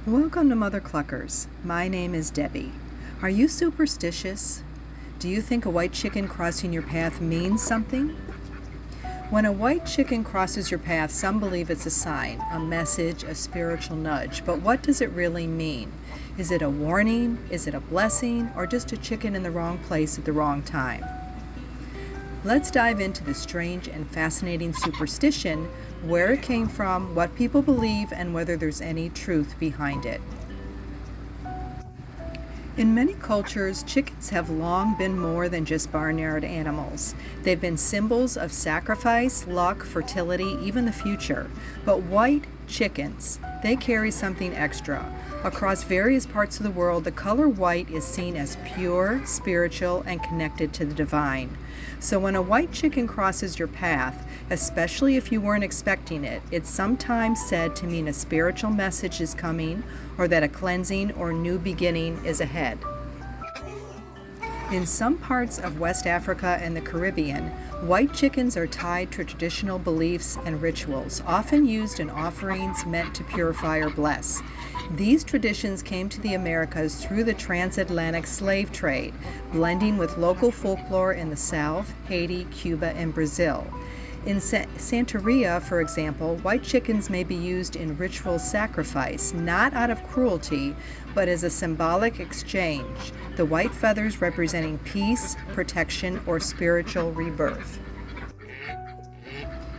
Welcome to Mother Cluckers. My name is Debbie. Are you superstitious? Do you think a white chicken crossing your path means something? When a white chicken crosses your path, some believe it's a sign, a message, a spiritual nudge. But what does it really mean? Is it a warning? Is it a blessing? Or just a chicken in the wrong place at the wrong time? Let's dive into the strange and fascinating superstition, where it came from, what people believe, and whether there's any truth behind it. In many cultures, chickens have long been more than just barnyard animals. They've been symbols of sacrifice, luck, fertility, even the future. But white chickens, they carry something extra. Across various parts of the world, the color white is seen as pure, spiritual, and connected to the divine. So when a white chicken crosses your path, especially if you weren't expecting it, it's sometimes said to mean a spiritual message is coming or that a cleansing or new beginning is ahead. In some parts of West Africa and the Caribbean, white chickens are tied to traditional beliefs and rituals, often used in offerings meant to purify or bless. These traditions came to the Americas through the transatlantic slave trade, blending with local folklore in the South, Haiti, Cuba, and Brazil. In Santeria, for example, white chickens may be used in ritual sacrifice, not out of cruelty, but as a symbolic exchange, the white feathers representing peace, protection, or spiritual rebirth.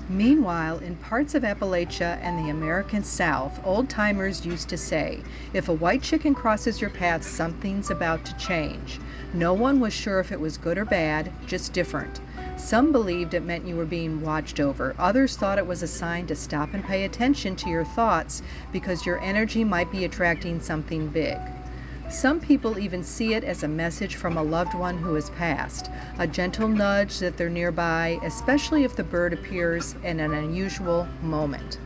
Meanwhile, in parts of Appalachia and the American South, old-timers used to say, if a white chicken crosses your path, something's about to change. No one was sure if it was good or bad, just different. Some believed it meant you were being watched over. Others thought it was a sign to stop and pay attention to your thoughts because your energy might be attracting something big. Some people even see it as a message from a loved one who has passed, a gentle nudge that they're nearby, especially if the bird appears in an unusual moment.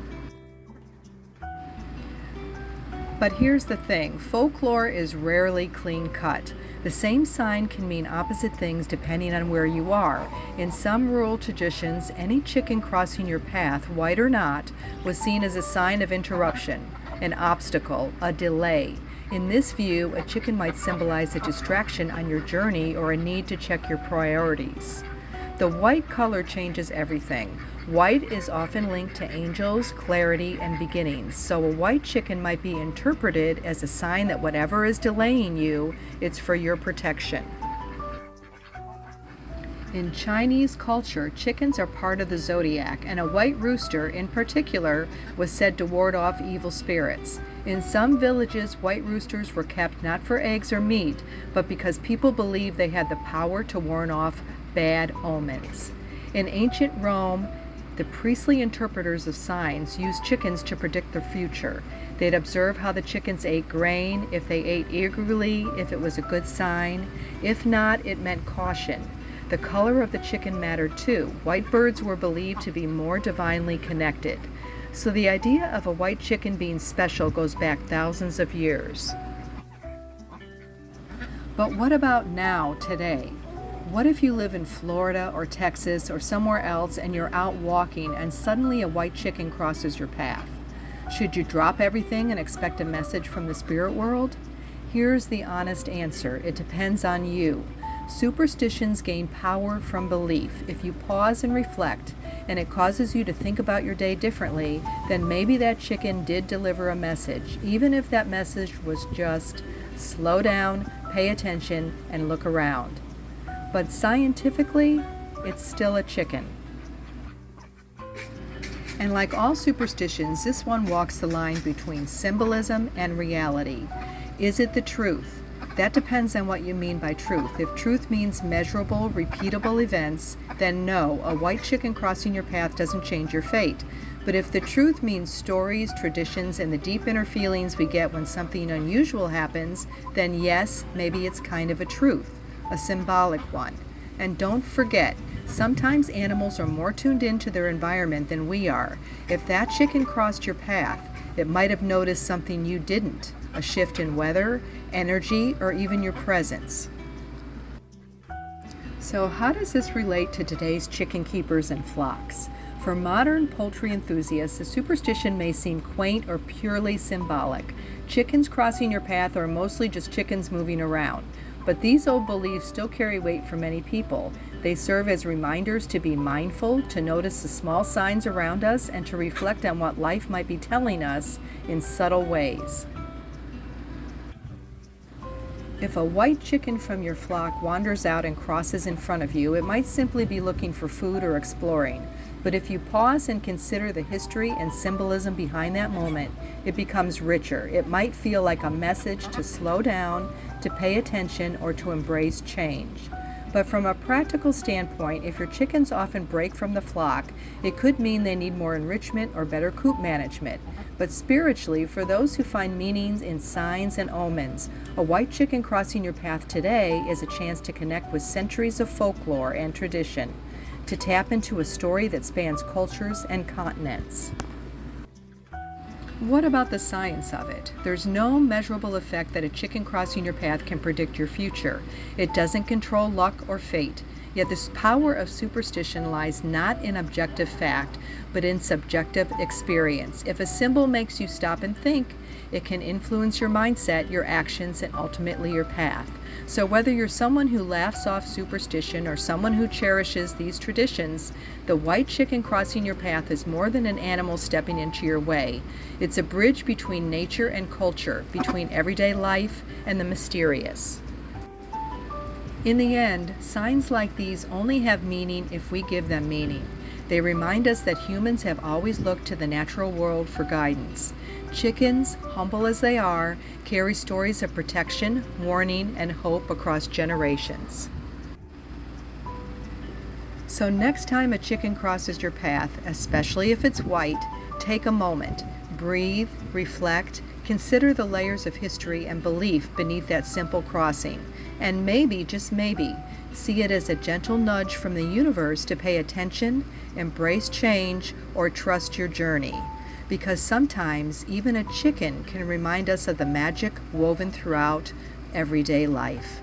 But here's the thing, folklore is rarely clean-cut. The same sign can mean opposite things depending on where you are. In some rural traditions, any chicken crossing your path, white or not, was seen as a sign of interruption, an obstacle, a delay. In this view, a chicken might symbolize a distraction on your journey or a need to check your priorities. The white color changes everything. White is often linked to angels, clarity, and beginnings, so a white chicken might be interpreted as a sign that whatever is delaying you, it's for your protection. In Chinese culture, chickens are part of the zodiac, and a white rooster, in particular, was said to ward off evil spirits. In some villages, white roosters were kept not for eggs or meat, but because people believed they had the power to warn off bad omens. In ancient Rome, the priestly interpreters of signs used chickens to predict the future. They'd observe how the chickens ate grain, if they ate eagerly, if it was a good sign. If not, it meant caution. The color of the chicken mattered too. White birds were believed to be more divinely connected. So the idea of a white chicken being special goes back thousands of years. But what about now, today? What if you live in Florida or Texas or somewhere else and you're out walking and suddenly a white chicken crosses your path? Should you drop everything and expect a message from the spirit world? Here's the honest answer. It depends on you. Superstitions gain power from belief. If you pause and reflect, and it causes you to think about your day differently, then maybe that chicken did deliver a message, even if that message was just slow down, pay attention, and look around. But scientifically, it's still a chicken. And like all superstitions, this one walks the line between symbolism and reality. Is it the truth? That depends on what you mean by truth. If truth means measurable, repeatable events, then no, a white chicken crossing your path doesn't change your fate. But if the truth means stories, traditions, and the deep inner feelings we get when something unusual happens, then yes, maybe it's kind of a truth, a symbolic one. And don't forget, sometimes animals are more tuned into their environment than we are. If that chicken crossed your path, it might have noticed something you didn't. A shift in weather, energy, or even your presence. So how does this relate to today's chicken keepers and flocks? For modern poultry enthusiasts, the superstition may seem quaint or purely symbolic. Chickens crossing your path are mostly just chickens moving around. But these old beliefs still carry weight for many people. They serve as reminders to be mindful, to notice the small signs around us, and to reflect on what life might be telling us in subtle ways. If a white chicken from your flock wanders out and crosses in front of you, it might simply be looking for food or exploring. But if you pause and consider the history and symbolism behind that moment, it becomes richer. It might feel like a message to slow down, to pay attention, or to embrace change. But from a practical standpoint, if your chickens often break from the flock, it could mean they need more enrichment or better coop management. But spiritually, for those who find meanings in signs and omens, a white chicken crossing your path today is a chance to connect with centuries of folklore and tradition, to tap into a story that spans cultures and continents. What about the science of it? There's no measurable effect that a chicken crossing your path can predict your future. It doesn't control luck or fate. Yet this power of superstition lies not in objective fact, but in subjective experience. If a symbol makes you stop and think, it can influence your mindset, your actions, and ultimately your path. So whether you're someone who laughs off superstition or someone who cherishes these traditions, the white chicken crossing your path is more than an animal stepping into your way. It's a bridge between nature and culture, between everyday life and the mysterious. In the end, signs like these only have meaning if we give them meaning. They remind us that humans have always looked to the natural world for guidance. Chickens, humble as they are, carry stories of protection, warning, and hope across generations. So next time a chicken crosses your path, especially if it's white, take a moment, breathe, reflect, consider the layers of history and belief beneath that simple crossing, and maybe, just maybe, see it as a gentle nudge from the universe to pay attention, embrace change, or trust your journey. Because sometimes even a chicken can remind us of the magic woven throughout everyday life.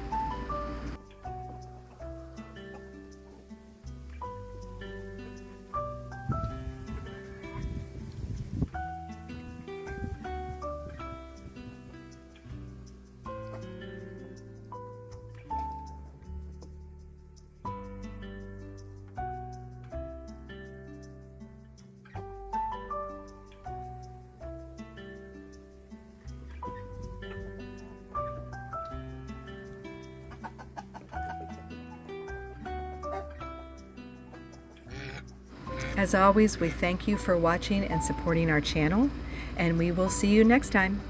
As always, we thank you for watching and supporting our channel, and we will see you next time.